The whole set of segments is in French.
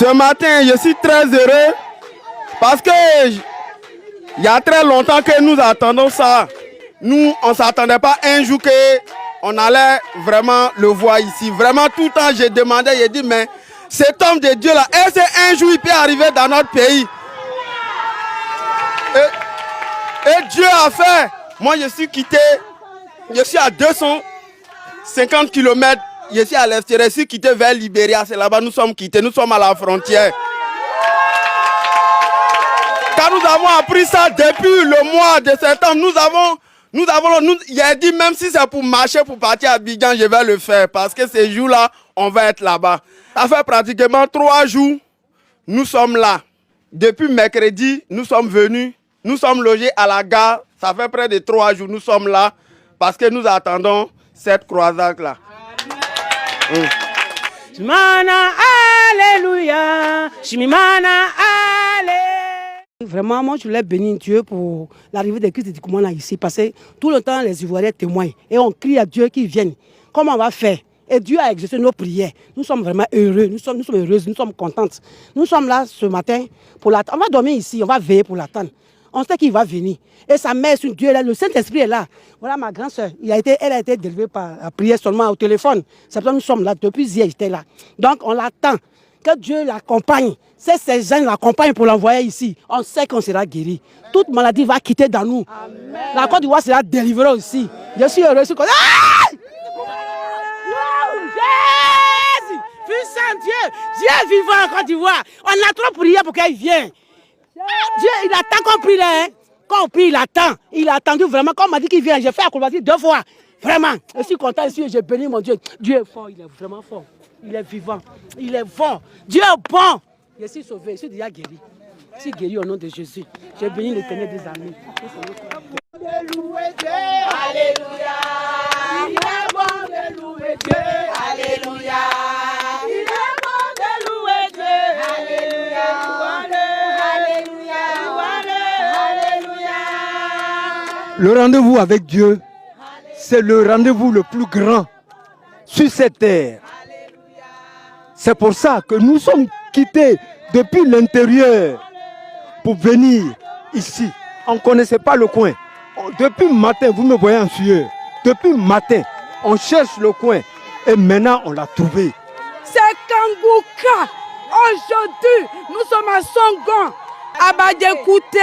Ce matin, je suis très heureux parce que il y a très longtemps que nous attendons ça. Nous, on ne s'attendait pas un jour qu'on allait vraiment le voir ici. Vraiment, tout le temps, j'ai demandé, j'ai dit, mais cet homme de Dieu là, est-ce qu'un jour il peut arriver dans notre pays? Et Dieu a fait. Moi, je suis quitté, je suis à 250 km, je suis à l'extérieur, je suis quitté vers Libéria, c'est là-bas, nous sommes quittés, nous sommes à la frontière. Quand nous avons appris ça depuis le mois de septembre, il a dit même si c'est pour marcher, pour partir à Abidjan, je vais le faire parce que ces jours-là, on va être là-bas. Ça fait pratiquement 3 jours, nous sommes là. Depuis mercredi, nous sommes venus, nous sommes logés à la gare. Ça fait près de 3 jours, nous sommes là parce que nous attendons cette croisade-là. Shimana, alléluia, Shimana, alléluia. Vraiment, moi, je voulais bénir Dieu pour l'arrivée de Christ du Koumana ici, parce que tout le temps, les Ivoiriens témoignent et on crie à Dieu qu'il vienne. Comment on va faire? Et Dieu a exaucé nos prières. Nous sommes vraiment heureux, nous sommes heureuses, nous sommes contentes. Nous sommes là ce matin pour l'attendre. On va dormir ici, on va veiller pour l'attendre. On sait qu'il va venir. Et sa mère, Dieu est là, le Saint-Esprit est là. Voilà ma grand-sœur, elle a été délivée par la prière seulement au téléphone. C'est pour ça que nous sommes là, depuis hier, j'étais là. Donc on l'attend. Que Dieu l'accompagne. Si ces gens l'accompagnent pour l'envoyer ici, on sait qu'on sera guéri. Toute maladie va quitter dans nous. Amen. La Côte d'Ivoire sera délivrée aussi. Je suis heureux. Ah! Jésus! Puissant Dieu! Dieu est vivant en Côte d'Ivoire. On a trop prié pour qu'il vienne. Dieu, il attend qu'on prie là. Quand on prie, il attend. Il a attendu vraiment. Quand on m'a dit qu'il vient, j'ai fait acrobatie 2 fois. Vraiment. Je suis content ici. J'ai béni mon Dieu. Dieu est fort. Il est vraiment fort. Il est vivant. Il est bon. Dieu est bon. Je suis sauvé. Je suis déjà guéri. Je suis guéri au nom de Jésus. J'ai béni l'Éternel des armées. Alléluia. Il est bon de louer Dieu. Alléluia. Il est bon de louer Dieu. Alléluia. Alléluia. Le rendez-vous avec Dieu, c'est le rendez-vous le plus grand sur cette terre. C'est pour ça que nous sommes quittés depuis l'intérieur pour venir ici. On ne connaissait pas le coin. Depuis le matin, vous me voyez en sueur. Depuis le matin, on cherche le coin et maintenant on l'a trouvé. C'est Kangouka. Aujourd'hui, nous sommes à Songon, à Badiekouté,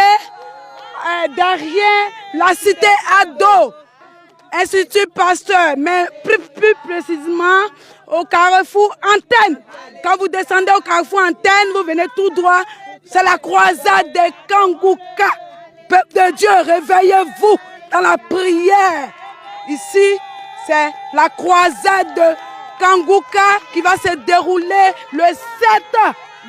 derrière la cité Ado, Institut Pasteur, mais plus précisément au carrefour Antenne. Quand vous descendez au carrefour Antenne, vous venez tout droit, c'est la croisade des Kangouka. Peuple de Dieu, réveillez-vous dans la prière. Ici, c'est la croisade de Kangouka qui va se dérouler le 7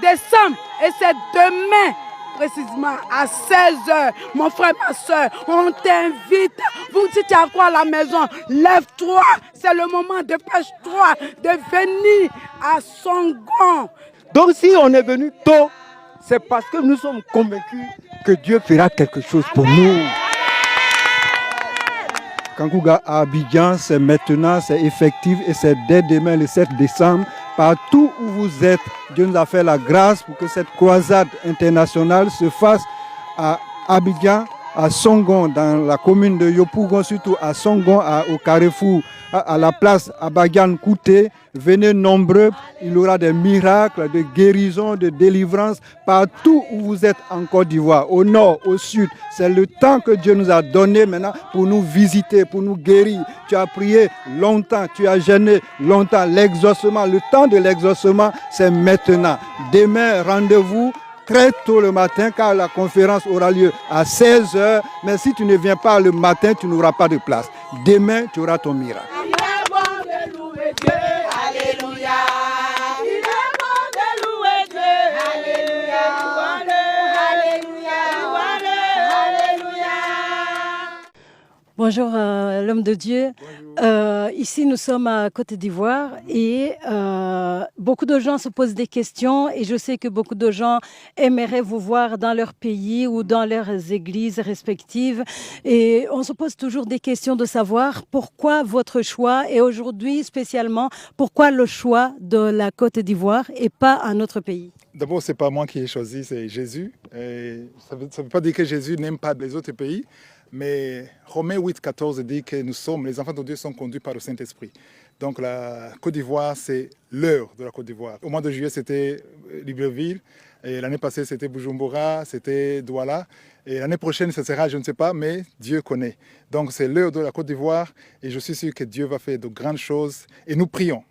décembre. Et c'est demain, précisément à 16h. Mon frère, ma soeur, on t'invite. Vous, si tu as quoi à la maison, lève-toi. C'est le moment, dépêche-toi de venir à Songon. Donc si on est venu tôt, c'est parce que nous sommes convaincus que Dieu fera quelque chose pour nous. Kangouka à Abidjan, c'est maintenant, c'est effectif et c'est dès demain le 7 décembre. Partout où vous êtes, Dieu nous a fait la grâce pour que cette croisade internationale se fasse à Abidjan, à Songon, dans la commune de Yopougon, surtout à Songon, au carrefour, à la place Abagyan Kouté. Venez nombreux, il y aura des miracles, de guérison, de délivrance, partout où vous êtes en Côte d'Ivoire, au nord, au sud. C'est le temps que Dieu nous a donné maintenant pour nous visiter, pour nous guérir. Tu as prié longtemps, tu as jeûné longtemps. L'exaucement, le temps de l'exaucement, c'est maintenant. Demain, rendez-vous très tôt le matin, car la conférence aura lieu à 16h. Mais si tu ne viens pas le matin, tu n'auras pas de place. Demain, tu auras ton miracle. Il est bon de louer Dieu. Alléluia. Il est bon de louer Dieu. Alléluia. Alléluia. Alléluia. Bonjour l'homme de Dieu. Ici nous sommes à Côte d'Ivoire et beaucoup de gens se posent des questions et je sais que beaucoup de gens aimeraient vous voir dans leur pays ou dans leurs églises respectives et on se pose toujours des questions de savoir pourquoi votre choix et aujourd'hui spécialement pourquoi le choix de la Côte d'Ivoire et pas un autre pays. D'abord, ce n'est pas moi qui ai choisi, c'est Jésus. Et ça ne veut pas dire que Jésus n'aime pas les autres pays. Mais Romains 8, 14 dit que les enfants de Dieu sont conduits par le Saint-Esprit. Donc la Côte d'Ivoire, c'est l'heure de la Côte d'Ivoire. Au mois de juillet, c'était Libreville. Et l'année passée, c'était Bujumbura, c'était Douala. Et l'année prochaine, ce sera, je ne sais pas, mais Dieu connaît. Donc c'est l'heure de la Côte d'Ivoire et je suis sûr que Dieu va faire de grandes choses. Et nous prions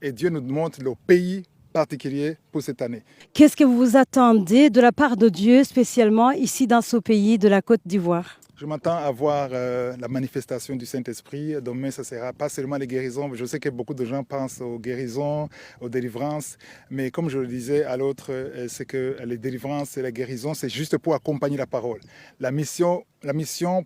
et Dieu nous montre le pays particulier pour cette année. Qu'est-ce que vous attendez de la part de Dieu, spécialement ici dans ce pays de la Côte d'Ivoire? Je m'attends à voir la manifestation du Saint-Esprit. Demain, ce ne sera pas seulement les guérisons. Je sais que beaucoup de gens pensent aux guérisons, aux délivrances. Mais comme je le disais à l'autre, c'est que les délivrances et la guérison, c'est juste pour accompagner la parole. La mission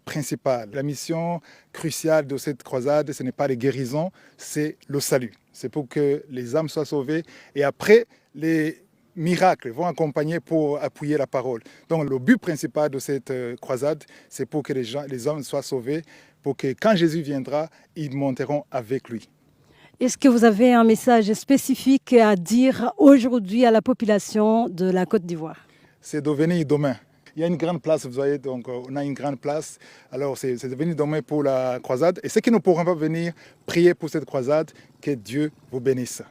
principale, la mission cruciale de cette croisade, ce n'est pas les guérisons, c'est le salut. C'est pour que les âmes soient sauvées. Et après, les miracles vont accompagner pour appuyer la parole. Donc le but principal de cette croisade, c'est pour que les hommes soient sauvés, pour que quand Jésus viendra, ils monteront avec lui. Est-ce que vous avez un message spécifique à dire aujourd'hui à la population de la Côte d'Ivoire? C'est de venir demain. Il y a une grande place, vous voyez, donc on a une grande place. Alors c'est de venir demain pour la croisade. Et ceux qui ne pourront pas venir prier pour cette croisade, que Dieu vous bénisse.